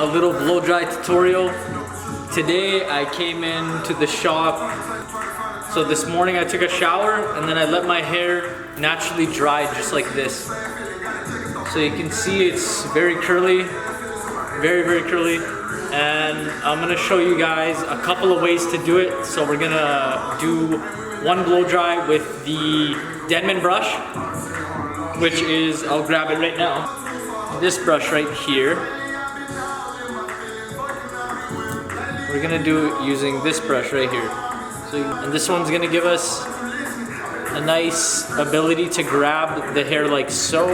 a little blow dry tutorial. Today I came into the shop. So this morning I took a shower and then I let my hair naturally dry just like this. So you can see it's very curly, very curly. And I'm gonna show you guys a couple of ways to do it. So we're gonna do one blow dry with the Denman brush, which is, I'll grab it right now. This brush right here. We're gonna do it using this brush right here. And this one's gonna give us a nice ability to grab the hair like so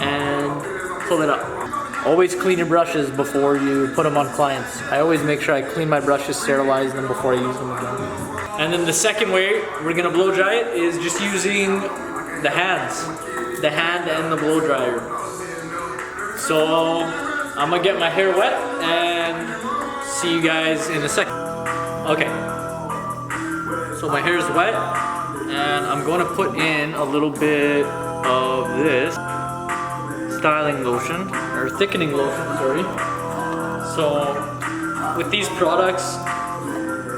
and pull it up. Always clean your brushes before you put them on clients. I always make sure I clean my brushes, sterilize them before I use them again. And then the second way we're gonna blow dry it is just using the hands. The hand and the blow dryer. So I'm gonna get my hair wet and see you guys in a second. Okay, so my hair is wet and I'm gonna put in a little bit of this styling lotion, or thickening lotion, sorry. So with these products,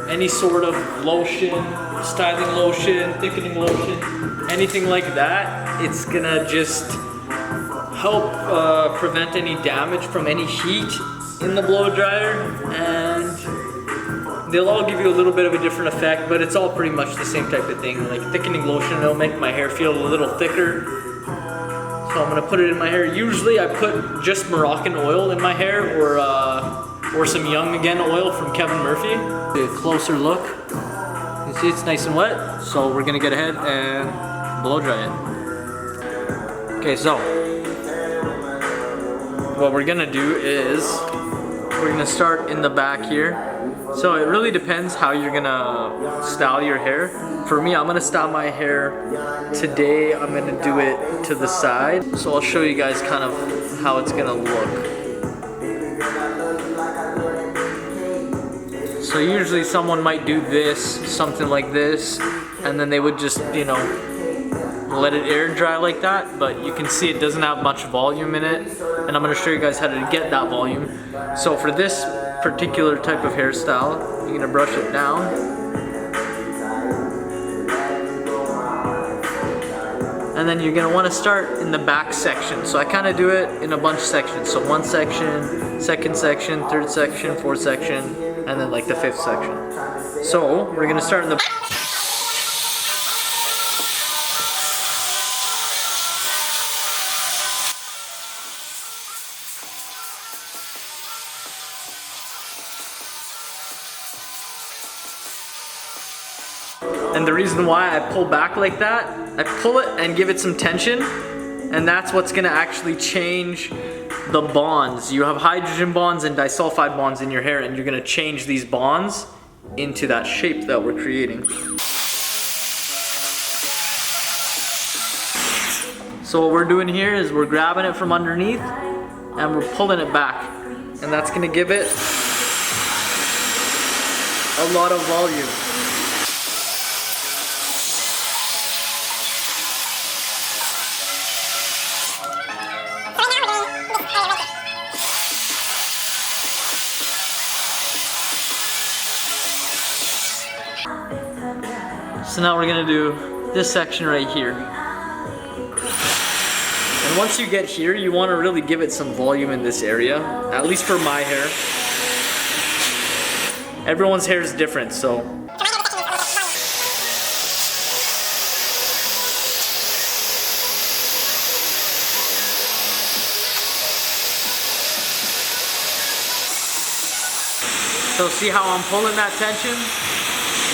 any sort of lotion, styling lotion, thickening lotion, anything like that, it's gonna just help prevent any damage from any heat in the blow dryer, and they'll all give you a little bit of a different effect, but it's all pretty much the same type of thing. Like thickening lotion, it'll make my hair feel a little thicker. So I'm gonna put it in my hair. Usually I put just Moroccan oil in my hair, or some Young Again oil from Kevin Murphy. A closer look. You see it's nice and wet, so we're gonna get ahead and blow dry it. Okay, so what we're gonna do is we're gonna start in the back here. So it really depends how you're gonna style your hair. For me, I'm gonna style my hair today. I'm gonna do it to the side. So I'll show you guys kind of how it's gonna look. So usually someone might do this, something like this, and then they would just, you know, let it air dry like that, but you can see it doesn't have much volume in it, and I'm going to show you guys how to get that volume. So for this particular type of hairstyle, you're going to brush it down. And then you're going to want to start in the back section. So I kind of do it in a bunch of sections. So one section, second section, third section, fourth section, and then like the fifth section. So we're going to start in the And the reason why I pull back like that, I pull it and give it some tension, and that's what's gonna actually change the bonds. You have hydrogen bonds and disulfide bonds in your hair, and you're gonna change these bonds into that shape that we're creating. So what we're doing here is we're grabbing it from underneath and we're pulling it back, and that's gonna give it a lot of volume. So now we're gonna do this section right here. And once you get here, you wanna really give it some volume in this area, at least for my hair. Everyone's hair is different, so. So see how I'm pulling that tension?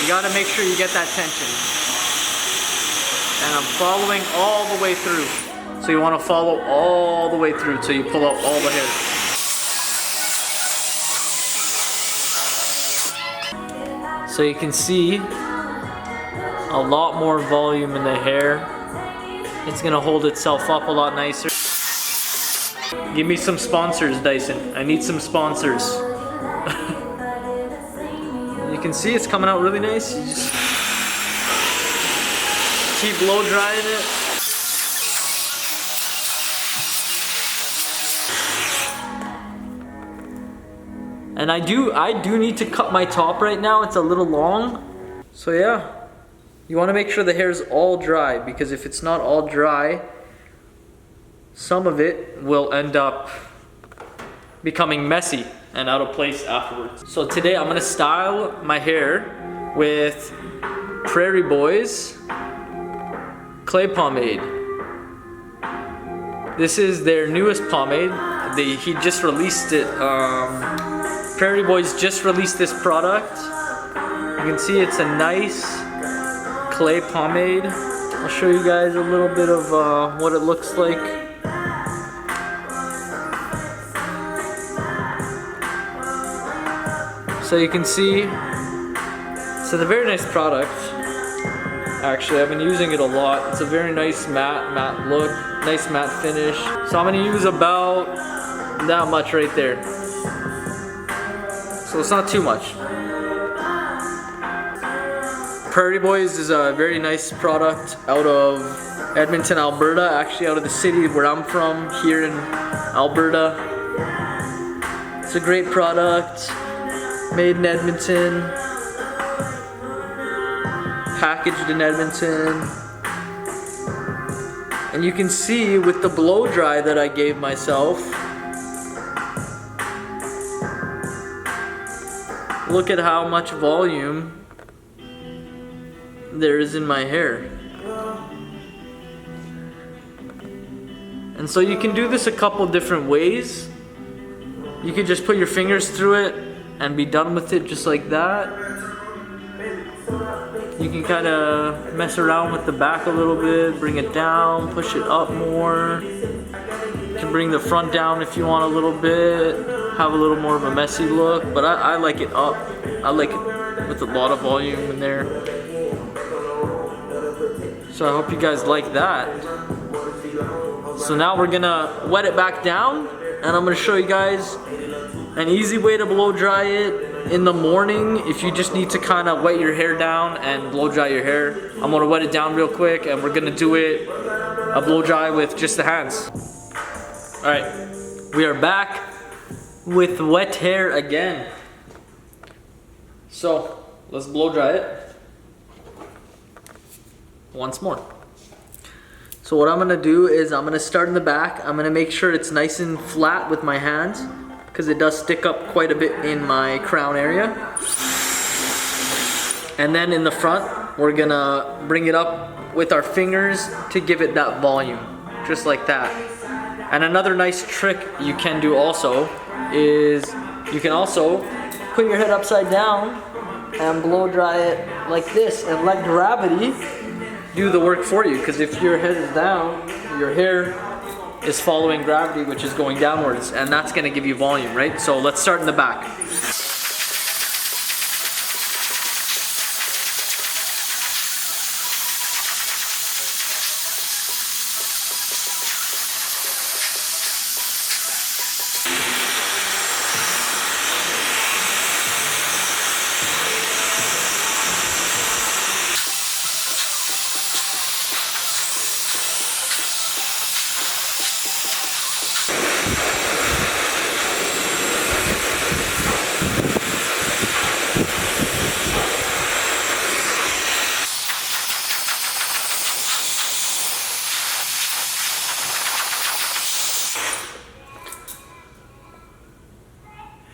You gotta make sure you get that tension. And I'm following all the way through. So you wanna follow all the way through till you pull out all the hair. So you can see a lot more volume in the hair. It's gonna hold itself up a lot nicer. Give me some sponsors, Dyson. I need some sponsors. You can see it's coming out really nice. You just keep blow drying it. And I do need to cut my top right now. It's a little long. So yeah, you want to make sure the hair is all dry, because if it's not all dry, some of it will end up becoming messy and out of place afterwards. So today I'm gonna style my hair with Prairie Boys clay pomade. This is their newest pomade. He just released it. Prairie Boys just released this product. You can see it's a nice clay pomade. I'll show you guys a little bit of what it looks like. So you can see, it's a very nice product. Actually, I've been using it a lot. It's a very nice matte look, nice matte finish. So I'm gonna use about that much right there. So it's not too much. Prairie Boys is a very nice product out of Edmonton, Alberta. Actually out of the city where I'm from, here in Alberta. It's a great product. Made in Edmonton, packaged in Edmonton, and you can see with the blow dry that I gave myself, look at how much volume there is in my hair. And so you can do this a couple different ways. You could just put your fingers through it and be done with it just like that. You can kind of mess around with the back a little bit, bring it down, push it up more. You can bring the front down if you want a little bit, have a little more of a messy look, but I like it up. I like it with a lot of volume in there. So I hope you guys like that. So now we're gonna wet it back down, and I'm gonna show you guys an easy way to blow dry it in the morning if you just need to kind of wet your hair down and blow dry your hair. I'm gonna wet it down real quick, and we're gonna do it a blow dry with just the hands. All right, we are back with wet hair again. So let's blow dry it once more. So what I'm gonna do is I'm gonna start in the back. I'm gonna make sure it's nice and flat with my hands, because it does stick up quite a bit in my crown area. And then in the front, we're gonna bring it up with our fingers to give it that volume, just like that. And another nice trick you can do also is you can also put your head upside down and blow dry it like this and let gravity do the work for you, because if your head is down, your hair is following gravity, which is going downwards, and that's going to give you volume, right? So let's start in the back.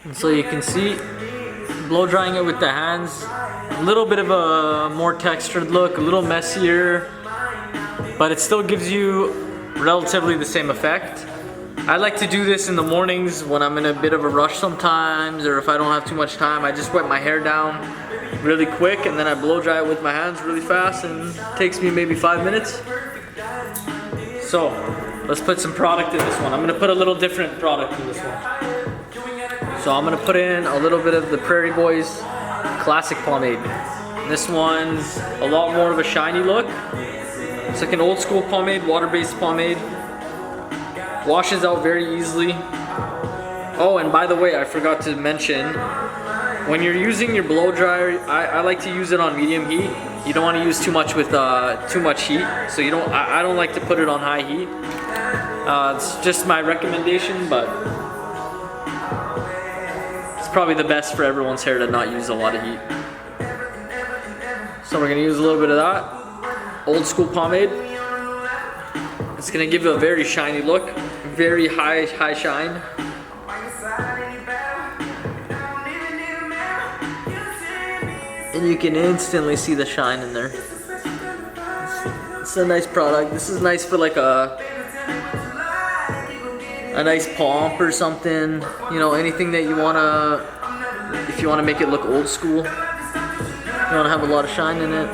And so you can see, blow drying it with the hands, a little bit of a more textured look, a little messier, but it still gives you relatively the same effect. I like to do this in the mornings when I'm in a bit of a rush sometimes, or if I don't have too much time. I just wet my hair down really quick and then I blow dry it with my hands really fast, and it takes me maybe 5 minutes. So let's put some product in this one. I'm gonna put a little different product in this one. So I'm gonna put in a little bit of the Prairie Boys Classic Pomade. This one's a lot more of a shiny look. It's like an old school pomade, water-based pomade. Washes out very easily. Oh, and by the way, I forgot to mention, when you're using your blow dryer, I like to use it on medium heat. You don't want to use too much with too much heat. So you don't. I don't like to put it on high heat. It's just my recommendation, but it's probably the best for everyone's hair to not use a lot of heat. So we're gonna use a little bit of that old school pomade. It's gonna give you a very shiny look, very high shine. And you can instantly see the shine in there. It's a nice product. This is nice for like a nice pomp or something. You know, anything that you wanna, if you wanna make it look old school. You wanna have a lot of shine in it.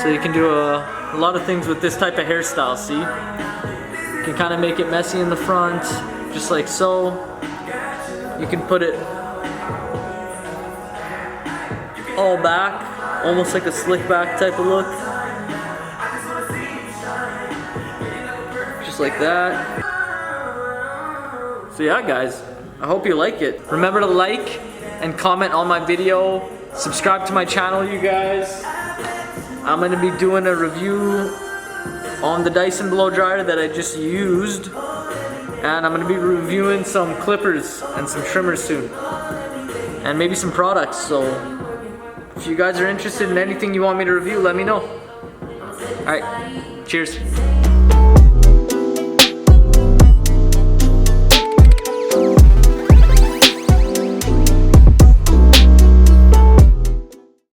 So you can do a lot of things with this type of hairstyle, see? You can kind of make it messy in the front, just like so. You can put it all back, almost like a slick back type of look. Just like that. So yeah guys, I hope you like it. Remember to like and comment on my video. Subscribe to my channel, you guys. I'm gonna be doing a review on the Dyson blow dryer that I just used. And I'm gonna be reviewing some clippers and some trimmers soon. And maybe some products, so if you guys are interested in anything you want me to review, let me know. Alright, cheers.